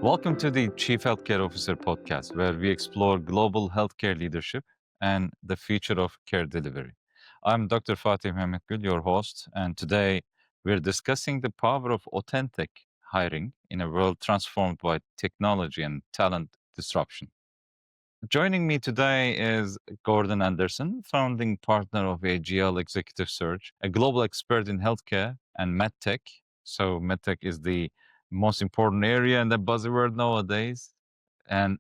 Welcome to the Chief Healthcare Officer podcast, where we explore global healthcare leadership and the future of care delivery. I'm Dr. Fatih Mehmet Gul, your host, and today we're discussing the power of authentic hiring in a world transformed by technology and talent disruption. Joining me today is Gordon Andersen, founding partner of AGL Executive Search, a global expert in healthcare and medtech. So, medtech is the most important area and the buzzword nowadays, and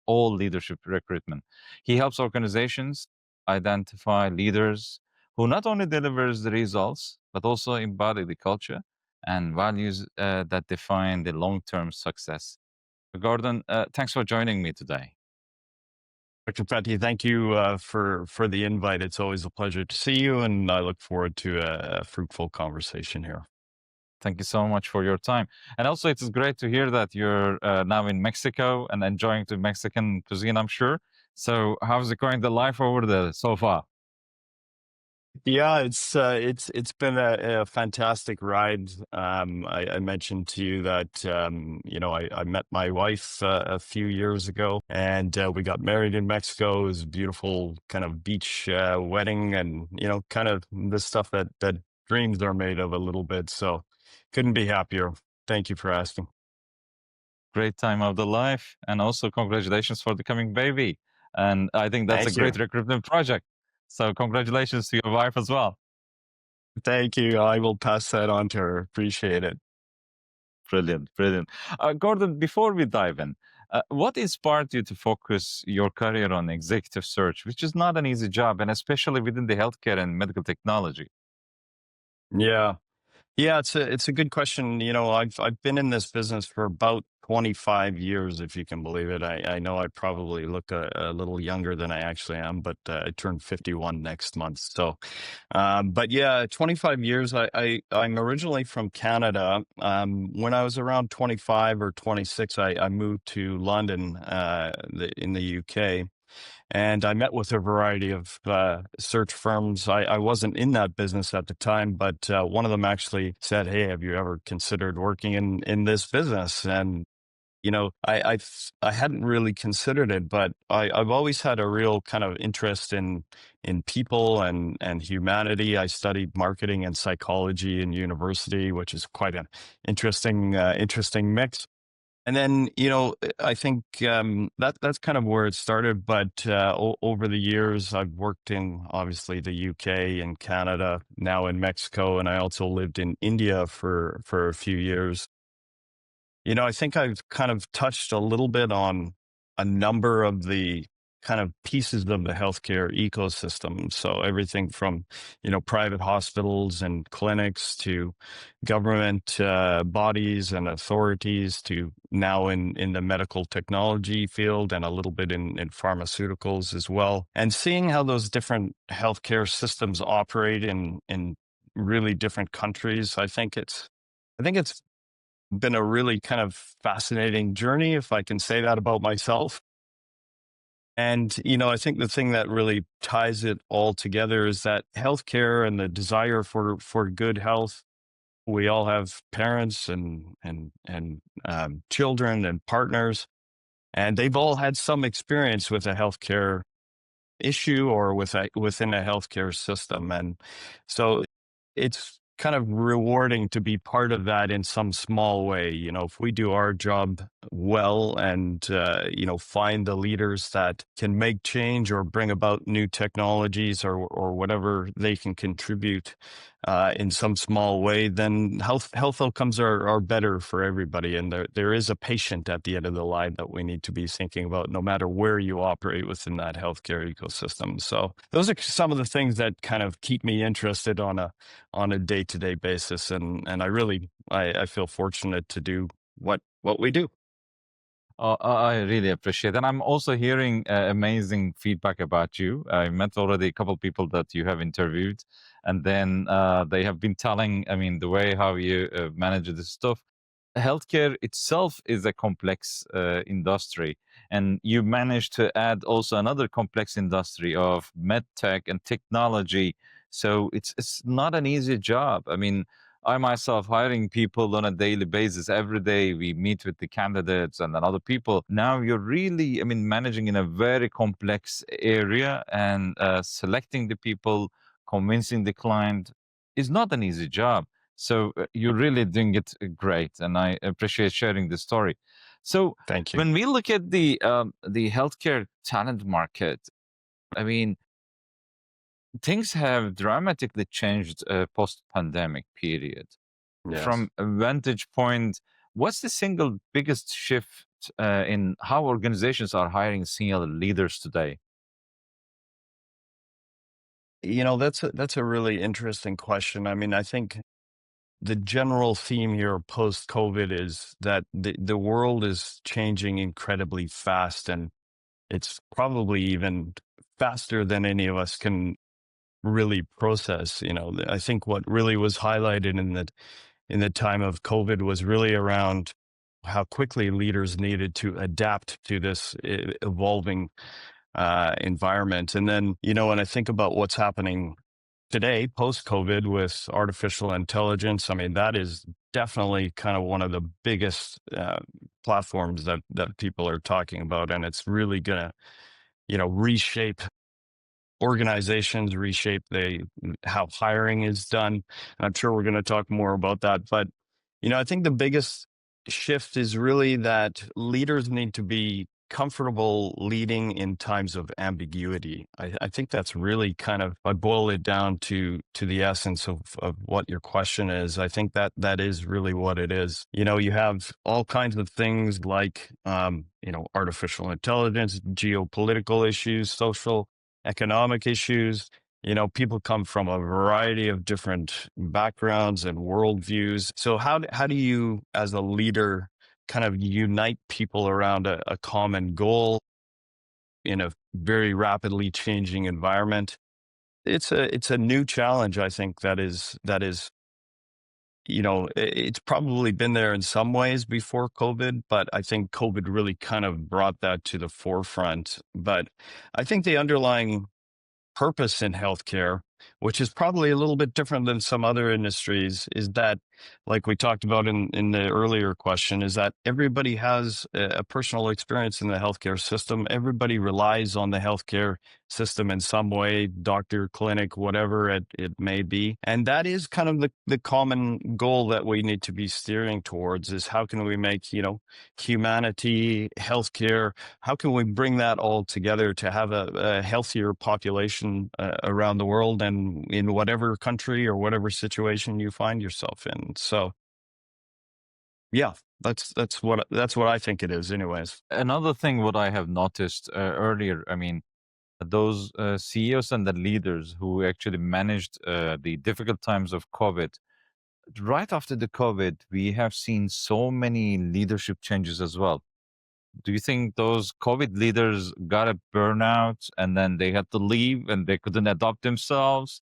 all leadership recruitment. He helps organizations identify leaders who not only delivers the results but also embody the culture and values that define the long-term success. Gordon, thanks for joining me today. Dr. Fatih, thank you for the invite. It's always a pleasure to see you, and I look forward to a fruitful conversation here. Thank you so much for your time. And also, it is great to hear that you're now in Mexico and enjoying the Mexican cuisine, I'm sure. So how's it going, the life over there so far? Yeah, it's been a fantastic ride. I mentioned to you that I met my wife a few years ago, and we got married in Mexico. It was a beautiful kind of beach wedding, and kind of the stuff that dreams are made of a little bit. So, couldn't be happier. Thank you for asking. Great time of the life. And also congratulations for the coming baby. And I think that's a Thank you. great recruitment project. So congratulations to your wife as well. Thank you. I will pass that on to her. Appreciate it. Brilliant, brilliant. Gordon, before we dive in, what inspired you to focus your career on executive search, which is not an easy job, and especially within the healthcare and medical technology? Yeah. Yeah, it's a good question. I've been in this business for about 25 years, if you can believe it. I know I probably look a little younger than I actually am, but I turned 51 next month. So, but yeah, 25 years. I'm originally from Canada. When I was around 25 or 26, I moved to London, in the UK. And I met with a variety of search firms. I wasn't in that business at the time, but one of them actually said, "Hey, have you ever considered working in this business?" And I hadn't really considered it, but I've always had a real kind of interest in people and humanity. I studied marketing and psychology in university, which is quite an interesting mix. And then, I think that's kind of where it started. But over the years, I've worked in obviously the UK and Canada, now in Mexico, and I also lived in India for a few years. I think I've kind of touched a little bit on a number of the kind of pieces of the healthcare ecosystem. So everything from, private hospitals and clinics to government bodies and authorities to now in the medical technology field and a little bit in pharmaceuticals as well. And seeing how those different healthcare systems operate in really different countries, I think it's been a really kind of fascinating journey, if I can say that about myself. And, I think the thing that really ties it all together is that healthcare and the desire for good health. We all have parents and children and partners, and they've all had some experience with a healthcare issue or within a healthcare system. And so it's kind of rewarding to be part of that in some small way. If we do our job well and, find the leaders that can make change or bring about new technologies or whatever they can contribute in some small way, then health outcomes are better for everybody. And there is a patient at the end of the line that we need to be thinking about, no matter where you operate within that healthcare ecosystem. So those are some of the things that kind of keep me interested on a day-to-day basis. And I feel fortunate to do what we do. I really appreciate it. And I'm also hearing amazing feedback about you. I met already a couple of people that you have interviewed, and then they have been telling, the way how you manage this stuff. Healthcare itself is a complex industry, and you managed to add also another complex industry of med tech and technology. So it's not an easy job. I myself hiring people on a daily basis. Every day we meet with the candidates and then other people. Now you're really, I mean, managing in a very complex area, and selecting the people, convincing the client is not an easy job. So you're really doing it great, and I appreciate sharing the story. So Thank you. when we look at the healthcare talent market, I mean, things have dramatically changed post-pandemic period. Yes. From a vantage point, what's the single biggest shift in how organizations are hiring senior leaders today? That's a really interesting question. I mean, I think the general theme here post COVID is that the world is changing incredibly fast, and it's probably even faster than any of us can really process. I think what really was highlighted in the time of COVID was really around how quickly leaders needed to adapt to this evolving environment. And then, when I think about what's happening today, post COVID, with artificial intelligence, I mean, that is definitely kind of one of the biggest platforms that people are talking about. And it's really going to, reshape organizations, reshape how hiring is done. And I'm sure we're going to talk more about that. But, I think the biggest shift is really that leaders need to be comfortable leading in times of ambiguity. I think that's really kind of, I boil it down to the essence of what your question is. I think that is really what it is. You have all kinds of things like, artificial intelligence, geopolitical issues, social economic issues. People come from a variety of different backgrounds and worldviews. So how do you, as a leader, kind of unite people around a common goal in a very rapidly changing environment? It's a new challenge, I think, that is it's probably been there in some ways before COVID, but I think COVID really kind of brought that to the forefront. But I think the underlying purpose in healthcare, which is probably a little bit different than some other industries, is that, like we talked about in the earlier question, is that everybody has a personal experience in the healthcare system. Everybody relies on the healthcare system in some way, doctor, clinic, whatever it may be. And that is kind of the common goal that we need to be steering towards, is how can we make, humanity, healthcare, how can we bring that all together to have a healthier population around the world and in whatever country or whatever situation you find yourself in? So, yeah, that's what I think it is, anyways. Another thing, what I have noticed earlier, I mean, those CEOs and the leaders who actually managed the difficult times of COVID, right after the COVID, we have seen so many leadership changes as well. Do you think those COVID leaders got a burnout and then they had to leave and they couldn't adopt themselves?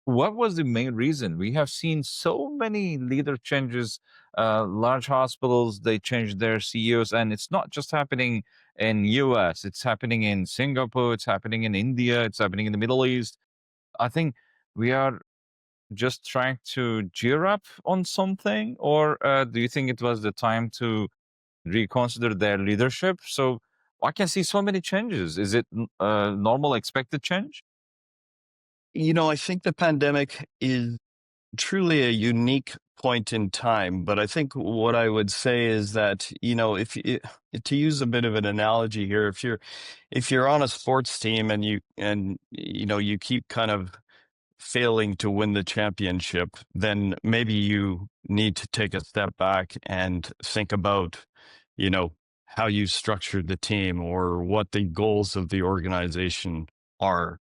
What was the main reason? We have seen so many leader changes. Large hospitals, they changed their CEOs, and it's not just happening in US. It's happening in Singapore. It's happening in India. It's happening in the Middle East. I think we are just trying to gear up on something, or do you think it was the time to reconsider their leadership? So I can see so many changes. Is it normal, expected change? I think the pandemic is truly a unique point in time. But I think what I would say is that, if you, to use a bit of an analogy here, if you're on a sports team and you keep kind of failing to win the championship, then maybe you need to take a step back and think about, you know, how you structured the team or what the goals of the organization are.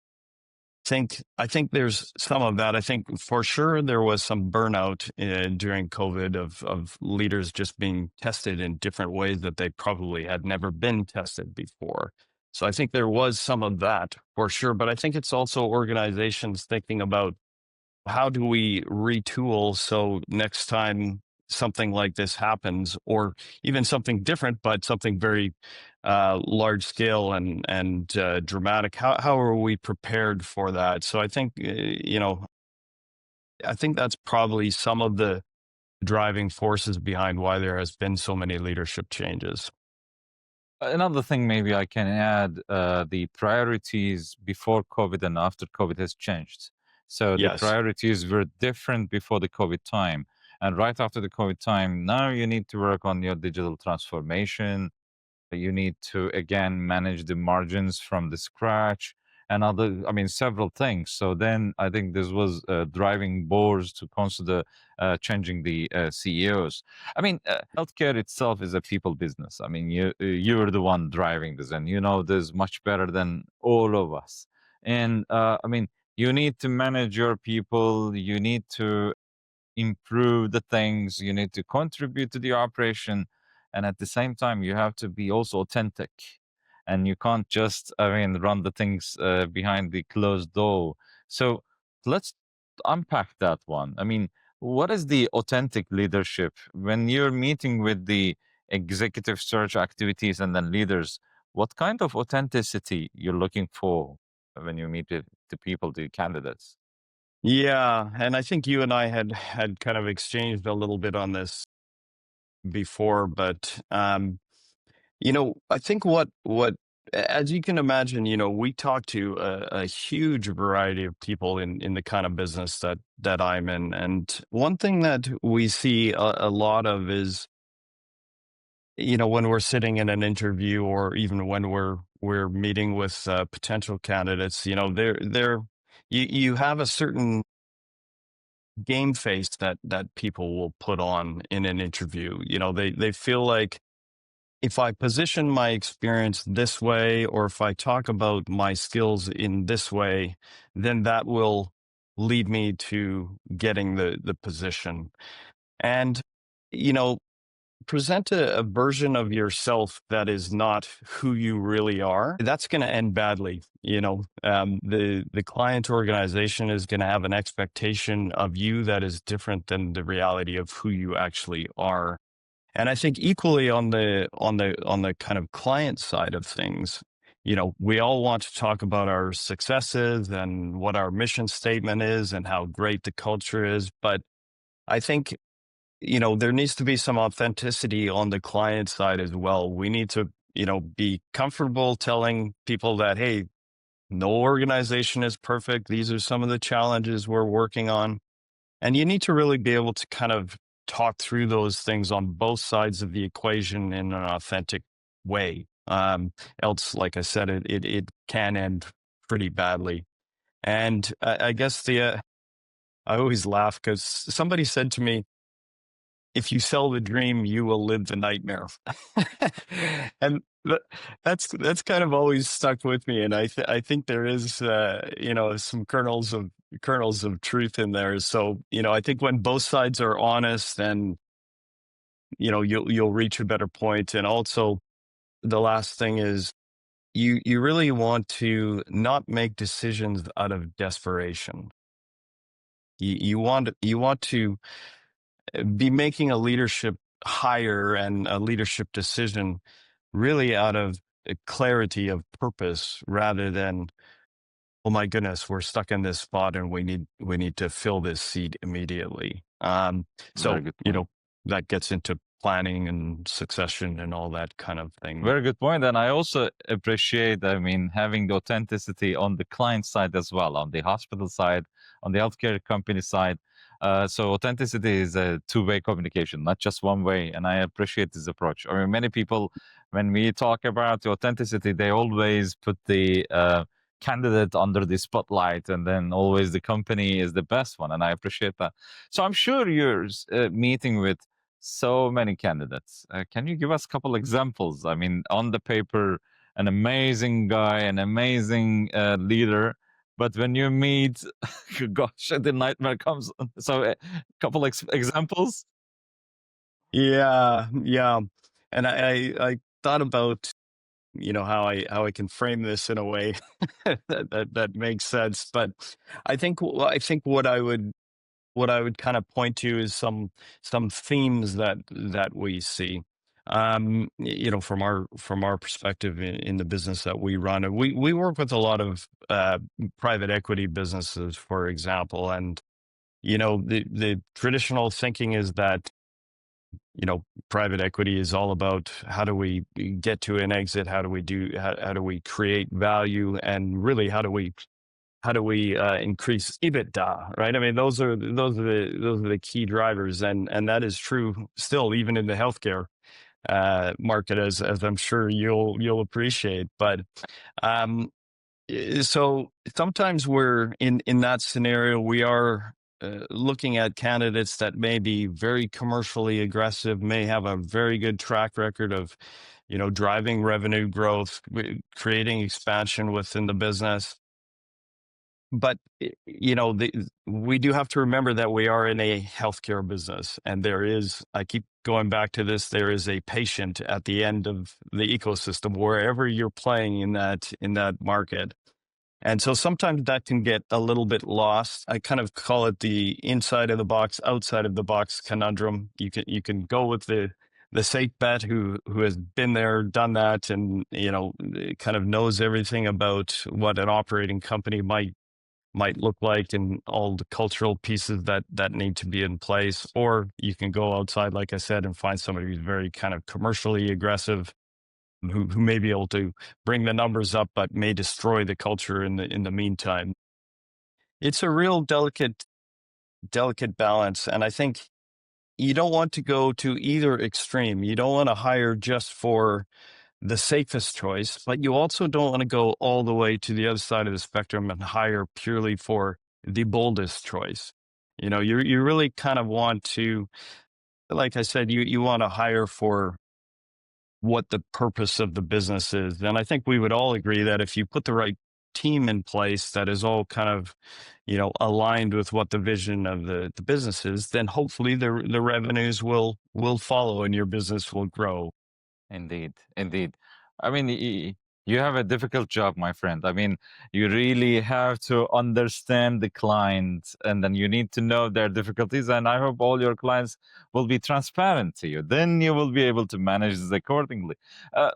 I think there's some of that. I think for sure there was some burnout during COVID of leaders just being tested in different ways that they probably had never been tested before. So I think there was some of that for sure. But I think it's also organizations thinking about, how do we retool so next time something like this happens, or even something different, but something very large scale and dramatic? How are we prepared for that? So I think I think that's probably some of the driving forces behind why there has been so many leadership changes. Another thing maybe I can add, the priorities before COVID and after COVID has changed. So the Yes. priorities were different before the COVID time. And right after the COVID time, now you need to work on your digital transformation. You need to again manage the margins from the scratch and other, I mean, several things. So then I think this was driving boards to consider changing the CEOs. I mean, healthcare itself is a people business. I mean, you're the one driving this, and you know this much better than all of us. And I mean, you need to manage your people. You need to improve the things, you need to contribute to the operation, and at the same time you have to be also authentic, and you can't just, I mean, run the things behind the closed door. So let's unpack that one. I mean, what is the authentic leadership when you're meeting with the executive search activities and then leaders? What kind of authenticity you're looking for when you meet with the people, the candidates? Yeah, and I think you and I had kind of exchanged a little bit on this before, but I think what as you can imagine, we talk to a huge variety of people in the kind of business that I'm in, and one thing that we see a lot of is, when we're sitting in an interview or even when we're meeting with potential candidates, you have a certain game face that people will put on in an interview. They feel like if I position my experience this way, or if I talk about my skills in this way, then that will lead me to getting the position. And, you know, present a version of yourself that is not who you really are. That's going to end badly. The client organization is going to have an expectation of you that is different than the reality of who you actually are. And I think equally on the kind of client side of things, we all want to talk about our successes and what our mission statement is and how great the culture is. But I think, there needs to be some authenticity on the client side as well. We need to, be comfortable telling people that, hey, no organization is perfect. These are some of the challenges we're working on. And you need to really be able to kind of talk through those things on both sides of the equation in an authentic way. Else, like I said, it can end pretty badly. And I guess I always laugh because somebody said to me, if you sell the dream, you will live the nightmare. And that's kind of always stuck with me. And I think there is, some kernels of truth in there. So, I think when both sides are honest, then, you'll reach a better point. And also the last thing is you really want to not make decisions out of desperation. You want to be making a leadership hire and a leadership decision really out of a clarity of purpose rather than, oh my goodness, we're stuck in this spot and we need to fill this seat immediately. Very So good point. that gets into planning and succession and all that kind of thing. Very good point. And I also appreciate, I mean, having the authenticity on the client side as well, on the hospital side, on the healthcare company side. So authenticity is a two-way communication, not just one way. And I appreciate this approach. I mean, many people, when we talk about the authenticity, they always put the candidate under the spotlight, and then always the company is the best one. And I appreciate that. So I'm sure you're meeting with so many candidates. Can you give us a couple examples? I mean, on the paper, an amazing guy, an amazing leader, but when you meet, gosh, the nightmare comes. So, a couple examples. Yeah, yeah. And I thought about, how I can frame this in a way that makes sense. But I think what I would kind of point to is some themes that we see. From our perspective in the business that we run, and we work with a lot of private equity businesses, for example, and The traditional thinking is that, private equity is all about how do we get to an exit? How do we create value? And really, how do we increase EBITDA, right? I mean, those are the key drivers, and that is true still even in the healthcare market, as I'm sure you'll appreciate. But um, so sometimes we're in that scenario. We are looking at candidates that may be very commercially aggressive, may have a very good track record of, driving revenue growth, creating expansion within the business. But we do have to remember that we are in a healthcare business, and I keep going back to this, there is a patient at the end of the ecosystem wherever you're playing in that market. And so sometimes that can get a little bit lost. I kind of call it the inside of the box, outside of the box conundrum. You can go with the safe bet who has been there, done that, and kind of knows everything about what an operating company might look like and all the cultural pieces that need to be in place. Or you can go outside, like I said, and find somebody who's very kind of commercially aggressive, who may be able to bring the numbers up, but may destroy the culture in the meantime. It's a real delicate balance, and I think you don't want to go to either extreme. You don't want to hire just for the safest choice, but you also don't want to go all the way to the other side of the spectrum and hire purely for the boldest choice. You really kind of want to, like I said, you want to hire for what the purpose of the business is. And I think we would all agree that if you put the right team in place that is all kind of, aligned with what the vision of the business is, then hopefully the revenues will follow and your business will grow. Indeed, indeed. I mean, you have a difficult job, my friend. I mean, you really have to understand the client, and then you need to know their difficulties. And I hope all your clients will be transparent to you. Then you will be able to manage this accordingly.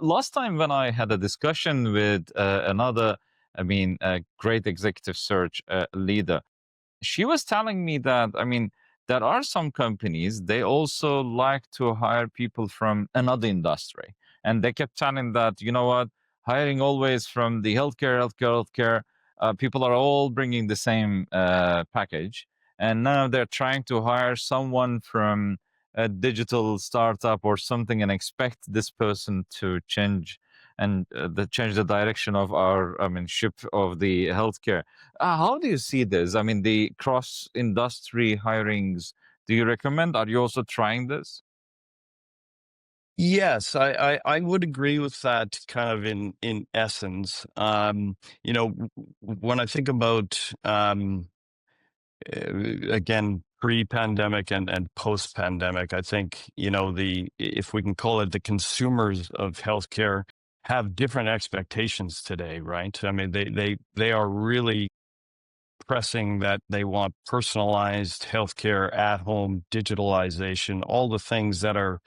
Last time when I had a discussion with another, great executive search leader, she was telling me that, there are some companies, they also like to hire people from another industry. And they kept telling that, you know what, hiring always from the healthcare, people are all bringing the same package. And now they're trying to hire someone from a digital startup or something and expect this person to change change the direction of our, ship of the healthcare. How do you see this? I mean, the cross-industry hirings, do you recommend? Are you also trying this? Yes, I would agree with that kind of in essence. When I think about again, pre-pandemic and post-pandemic, I think, if we can call it, the consumers of healthcare have different expectations today, right? I mean, they are really pressing that they want personalized healthcare at home, digitalization, all the things that are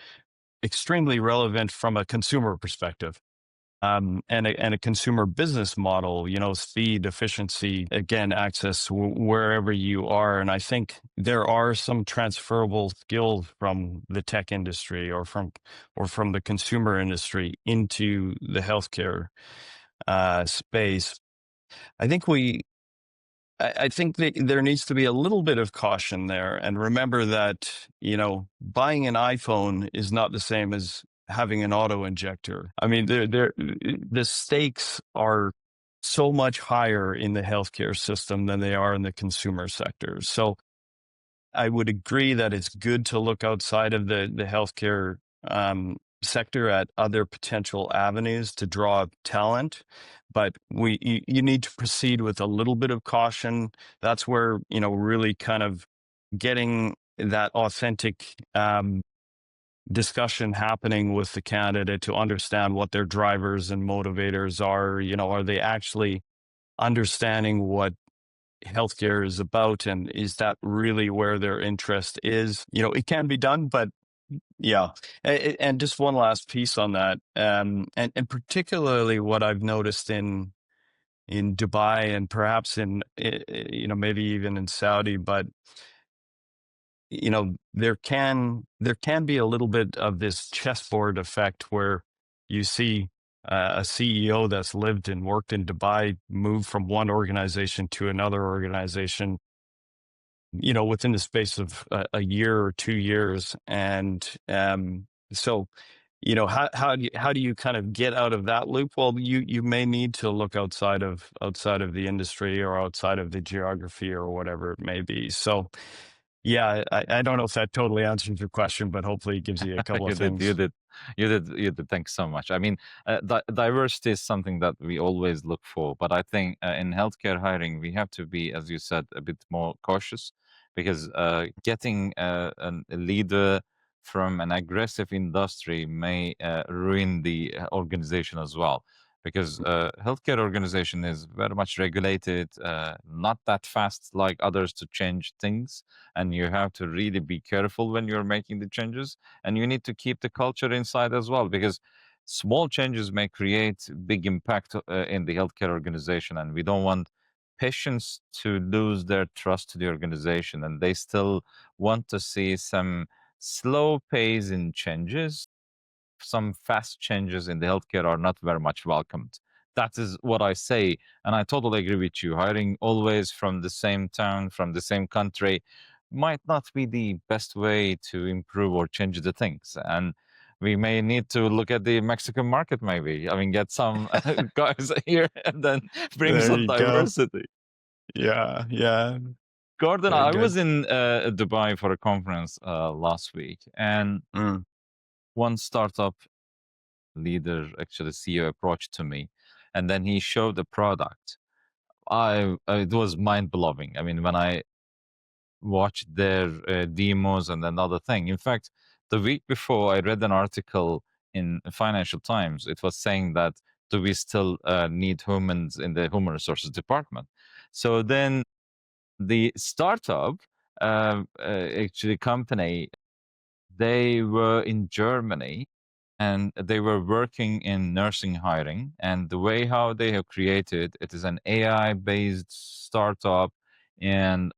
extremely relevant from a consumer perspective. And a consumer business model, speed, efficiency, again, access wherever you are. And I think there are some transferable skills from the tech industry or from the consumer industry into the healthcare space. I think I think that there needs to be a little bit of caution there, and remember that, buying an iPhone is not the same as having an auto injector. I mean, the stakes are so much higher in the healthcare system than they are in the consumer sector. So I would agree that it's good to look outside of the healthcare sector at other potential avenues to draw talent, but you need to proceed with a little bit of caution. That's where, really kind of getting that authentic discussion happening with the candidate to understand what their drivers and motivators are. Are they actually understanding what healthcare is about, and is that really where their interest is? It can be done, but yeah. And just one last piece on that, and particularly what I've noticed in Dubai and perhaps in maybe even in Saudi, but there can be a little bit of this chessboard effect where you see a CEO that's lived and worked in Dubai move from one organization to another organization, within the space of a year or 2 years. And so, how do you kind of get out of that loop? Well, you may need to look outside of the industry or outside of the geography or whatever it may be. So, yeah, I don't know if that totally answers your question, but hopefully it gives you a couple of You did, you things. did, you did, you did. Thanks so much. I mean, diversity is something that we always look for, but I think in healthcare hiring, we have to be, as you said, a bit more cautious because getting a leader from an aggressive industry may ruin the organization as well. Because healthcare organization is very much regulated, not that fast like others to change things, and you have to really be careful when you're making the changes, and you need to keep the culture inside as well because small changes may create big impact in the healthcare organization, and we don't want patients to lose their trust to the organization, and they still want to see some slow pace in changes. Some fast changes in the healthcare are not very much welcomed. That is what I say, and I totally agree with you. Hiring always from the same town, from the same country, might not be the best way to improve or change the things. And we may need to look at the Mexican market, maybe. I mean, get some guys here and then bring There some you go. diversity. Yeah, yeah, Gordon, very I good. was in Dubai for a conference last week, and Mm, one startup leader, actually CEO, approached to me, and then he showed the product. It was mind blowing. I mean, when I watched their demos and another thing. In fact, the week before, I read an article in Financial Times. It was saying that do we still need humans in the human resources department? So then the startup, actually company, they were in Germany and they were working in nursing hiring. And the way how they have created it is an AI based startup. And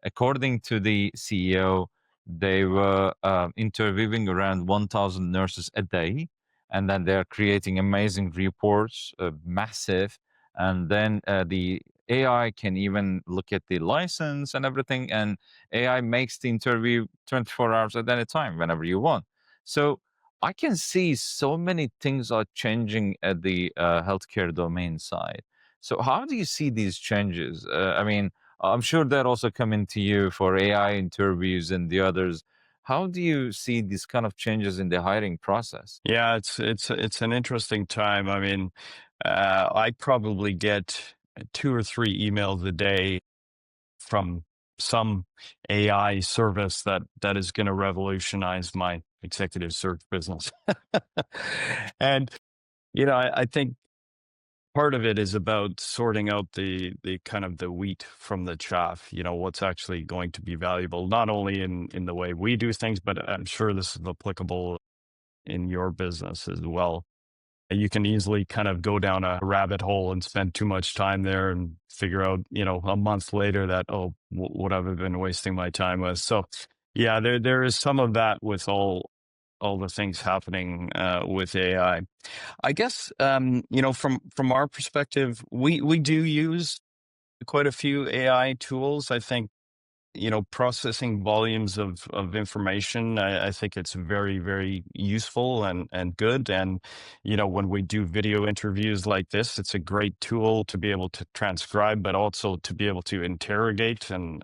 according to the CEO, they were interviewing around 1,000 nurses a day, and then they're creating amazing reports, massive. And then the AI can even look at the license and everything, and AI makes the interview 24 hours at any time, whenever you want. So I can see so many things are changing at the healthcare domain side. So how do you see these changes? I mean, I'm sure they're also coming to you for AI interviews and the others. How do you see these kind of changes in the hiring process? yeah, it's an interesting time. I mean, I probably get 2 or 3 emails a day from some AI service that is going to revolutionize my executive search business. And I think part of it is about sorting out the kind of the wheat from the chaff. What's actually going to be valuable, not only in the way we do things, but I'm sure this is applicable in your business as well. You can easily kind of go down a rabbit hole and spend too much time there and figure out, a month later that, oh, what have I been wasting my time with? So, yeah, there is some of that with all the things happening with AI. I guess, from our perspective, we do use quite a few AI tools. I think processing volumes of information. I think it's very, very useful and good. And when we do video interviews like this, it's a great tool to be able to transcribe, but also to be able to interrogate and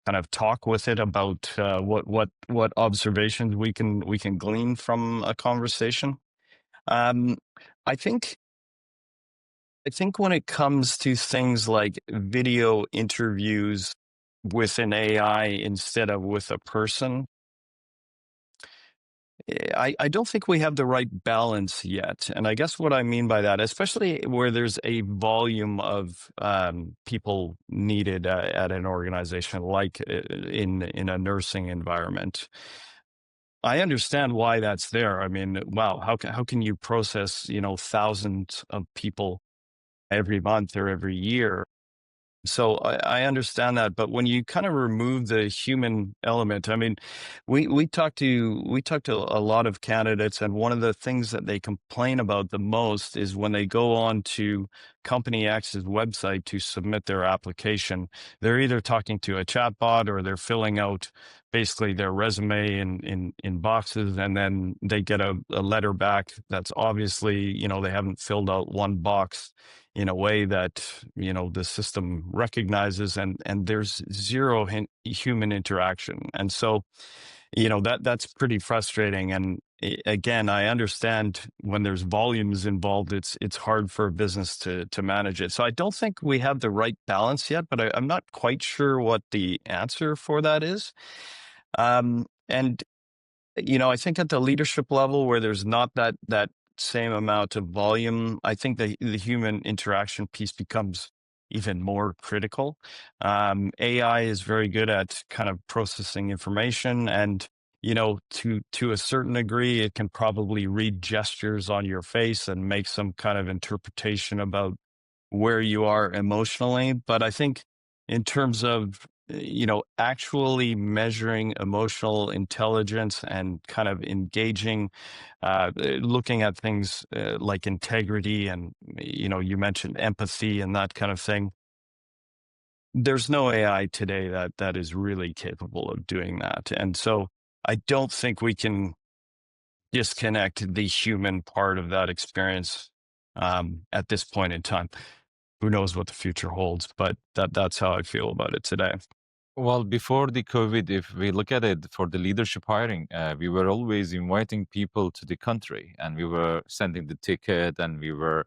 kind of talk with it about what observations we can glean from a conversation. Um, I think I think when it comes to things like video interviews with an AI instead of with a person, I don't think we have the right balance yet. And I guess what I mean by that, especially where there's a volume of people needed at an organization, like in a nursing environment, I understand why that's there. I mean, wow, how can you process thousands of people every month or every year? So I understand that, but when you kind of remove the human element, I mean, we talked to a lot of candidates, and one of the things that they complain about the most is when they go on to Company X's website to submit their application, they're either talking to a chatbot or they're filling out basically their resume in boxes, and then they get a letter back that's obviously, they haven't filled out one box in a way that the system recognizes, and there's zero human interaction. And so that's pretty frustrating. And again, I understand when there's volumes involved, it's hard for a business to manage it. So I don't think we have the right balance yet, but I'm not quite sure what the answer for that is. And I think at the leadership level where there's not that same amount of volume, I think the human interaction piece becomes even more critical. AI is very good at kind of processing information, and to a certain degree, it can probably read gestures on your face and make some kind of interpretation about where you are emotionally. But I think in terms of, actually measuring emotional intelligence and kind of engaging, looking at things like integrity and, you mentioned empathy and that kind of thing. There's no AI today that is really capable of doing that. And so I don't think we can disconnect the human part of that experience at this point in time. Who knows what the future holds, but that's how I feel about it today. Well, before the COVID, if we look at it for the leadership hiring, we were always inviting people to the country and we were sending the ticket and we were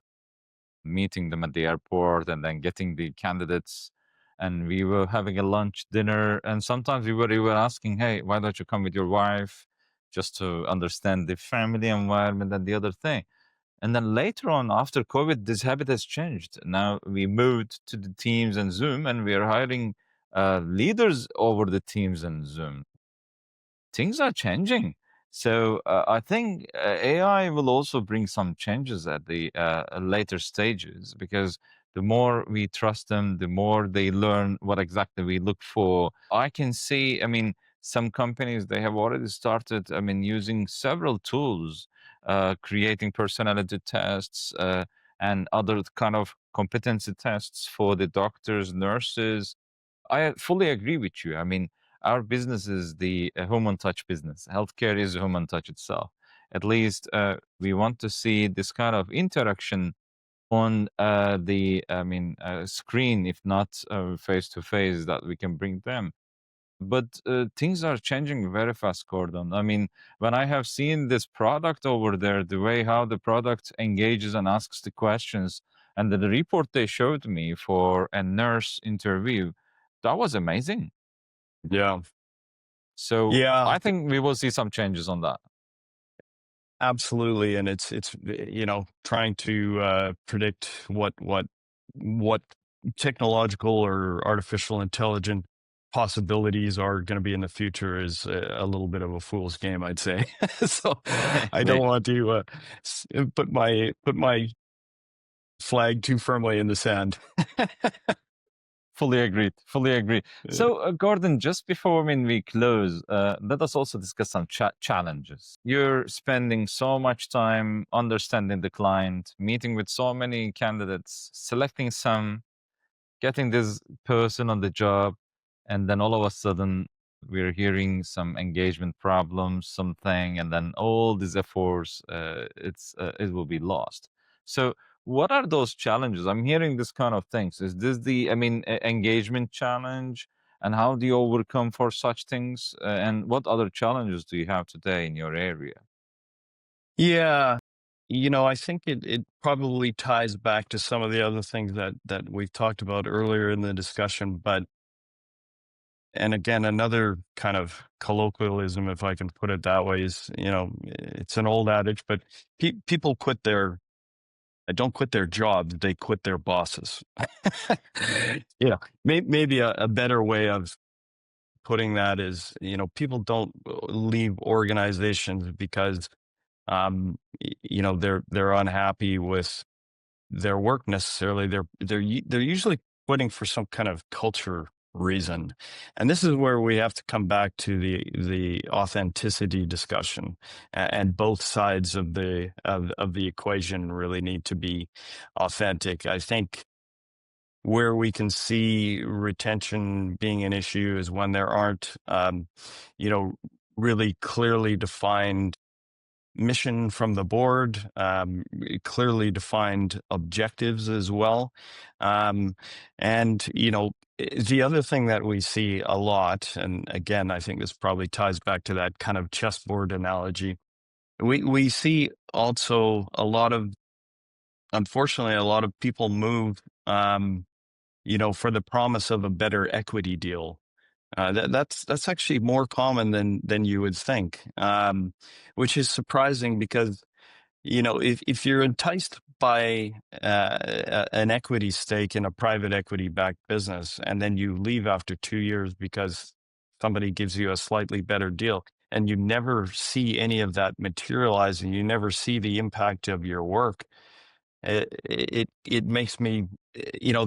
meeting them at the airport and then getting the candidates and we were having a lunch, dinner. And sometimes we were asking, hey, why don't you come with your wife just to understand the family environment and the other thing? And then later on, after COVID, this habit has changed. Now we moved to the Teams and Zoom, and we are hiring leaders over the Teams and Zoom. Things are changing. So I think AI will also bring some changes at the later stages because the more we trust them, the more they learn what exactly we look for. I can see, I mean, some companies, they have already started, I mean, using several tools, creating personality tests and other kind of competency tests for the doctors, nurses. I fully agree with you. I mean, our business is the human touch business. Healthcare is human touch itself. At least we want to see this kind of interaction on I mean, screen, if not face to face, that we can bring them. But things are changing very fast, Gordon. I mean, when I have seen this product over there, the way how the product engages and asks the questions, and the report they showed me for a nurse interview, that was amazing. Yeah. So Yeah, I think we will see some changes on that. absolutely. And it's trying to predict what technological or artificial intelligent possibilities are going to be in the future is a little bit of a fool's game, I'd say. So I don't Agree. want to put my flag too firmly in the sand. Fully agreed. Fully agree. So, Gordon, just before when we close, let us also discuss some challenges. You're spending so much time understanding the client, meeting with so many candidates, selecting some, getting this person on the job, and then all of a sudden we're hearing some engagement problems, something, and then all these efforts, it will be lost. So, what are those challenges? I'm hearing this kind of things. Is this the, I mean, engagement challenge? And how do you overcome for such things? And what other challenges do you have today in your area? Yeah. I think it probably ties back to some of the other things that we've talked about earlier in the discussion. But, and again, another kind of colloquialism, if I can put it that way, is, it's an old adage, but people don't quit their jobs, they quit their bosses. Maybe a better way of putting that is, people don't leave organizations because they're unhappy with their work necessarily. They're usually quitting for some kind of culture reason. And this is where we have to come back to the authenticity discussion, and both sides of the equation really need to be authentic. I think where we can see retention being an issue is when there aren't, really clearly defined mission from the board, clearly defined objectives as well. And, the other thing that we see a lot, and again, I think this probably ties back to that kind of chessboard analogy. We see also unfortunately, a lot of people move, for the promise of a better equity deal. That's actually more common than you would think, which is surprising because if you're enticed by an equity stake in a private equity backed business, and then you leave after 2 years because somebody gives you a slightly better deal, and you never see any of that materialize, and you never see the impact of your work, it makes me,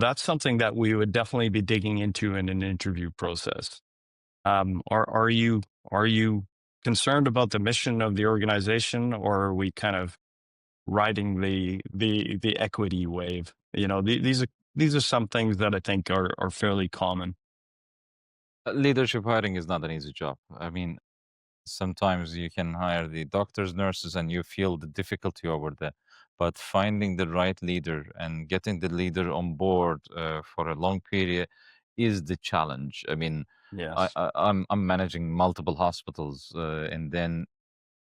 that's something that we would definitely be digging into in an interview process. Are you concerned about the mission of the organization, or are we kind of riding the equity wave? These are some things that I think are fairly common. Leadership hiring is not an easy job. I mean, sometimes you can hire the doctors, nurses, and you feel the difficulty over there. But finding the right leader and getting the leader on board for a long period is the challenge. I mean, Yes. I'm managing multiple hospitals, and then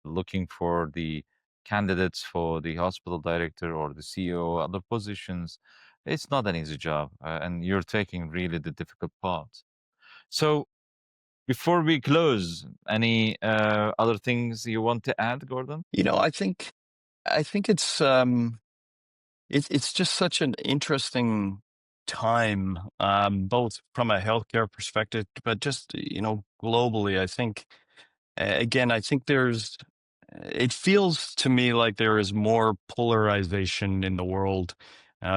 looking for the candidates for the hospital director or the CEO, other positions. It's not an easy job, and you're taking really the difficult part. So before we close, any other things you want to add, Gordon? I think it's just such an interesting time, both from a healthcare perspective, but just globally. I think it feels to me like there is more polarization in the world,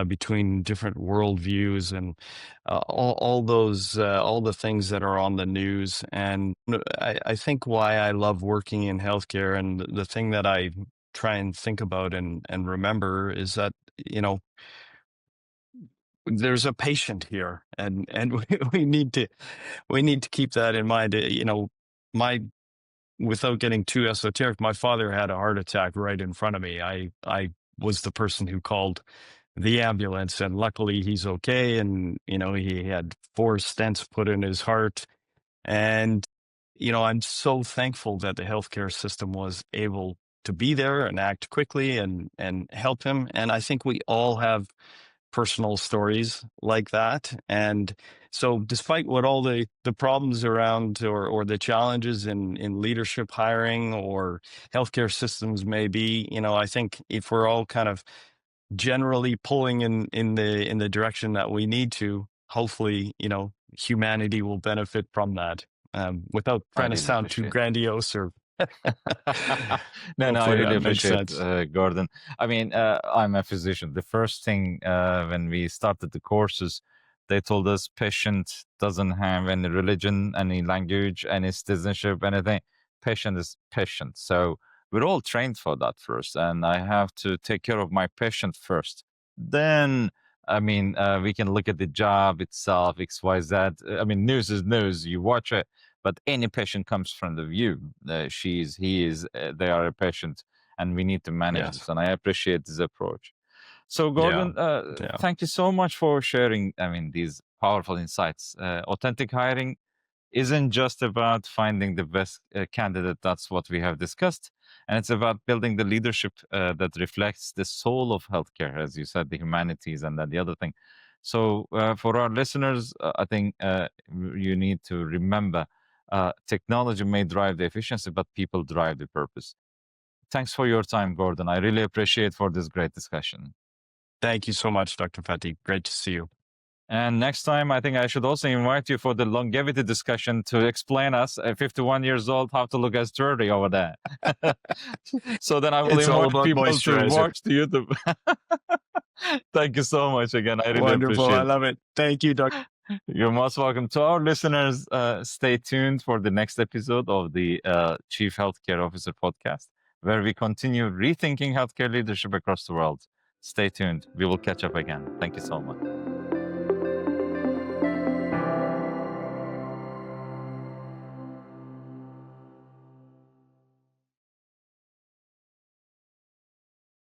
between different worldviews and all the things that are on the news. And I think why I love working in healthcare, and the thing that I try and think about and remember, is that, there's a patient here, and we need to keep that in mind. My Without getting too esoteric, my father had a heart attack right in front of me. I was the person who called the ambulance, and luckily he's okay. And he had 4 stents put in his heart, and I'm so thankful that the healthcare system was able to be there and act quickly and help him. And I think we all have personal stories like that. And so despite what all the problems around, or the challenges in leadership hiring or healthcare systems may be, I think if we're all kind of generally pulling in the direction that we need to, hopefully, humanity will benefit from that. Without I trying to really sound too appreciate. grandiose, or No, I hopefully really that makes appreciate, sense. Gordon. I mean, I'm a physician. The first thing when we started the courses, they told us patient doesn't have any religion, any language, any citizenship, anything. Patient is patient. So we're all trained for that first, and I have to take care of my patient first. Then, I mean, we can look at the job itself, X, Y, Z. I mean, news is news. You watch it, but any patient comes from the view, he is, they are a patient, and we need to manage Yes. this. And I appreciate this approach. So, Yeah. Gordon, Yeah. thank you so much for sharing. I mean, these powerful insights. Authentic hiring isn't just about finding the best candidate. That's what we have discussed. And it's about building the leadership that reflects the soul of healthcare, as you said, the humanities and then the other thing. So, for our listeners, I think you need to remember technology may drive the efficiency, but people drive the purpose. Thanks for your time, Gordon. I really appreciate for this great discussion. Thank you so much, Dr. Fatih. Great to see you. And next time, I think I should also invite you for the longevity discussion to explain us at 51 years old how to look as 30 over there. So then I will It's all invite about people to moisturizer. watch the YouTube. Thank you so much again. I really Wonderful. I appreciate it. love it. Thank you, Dr. You're most welcome. To our listeners, stay tuned for the next episode of the Chief Healthcare Officer podcast, where we continue rethinking healthcare leadership across the world. Stay tuned. We will catch up again. Thank you so much.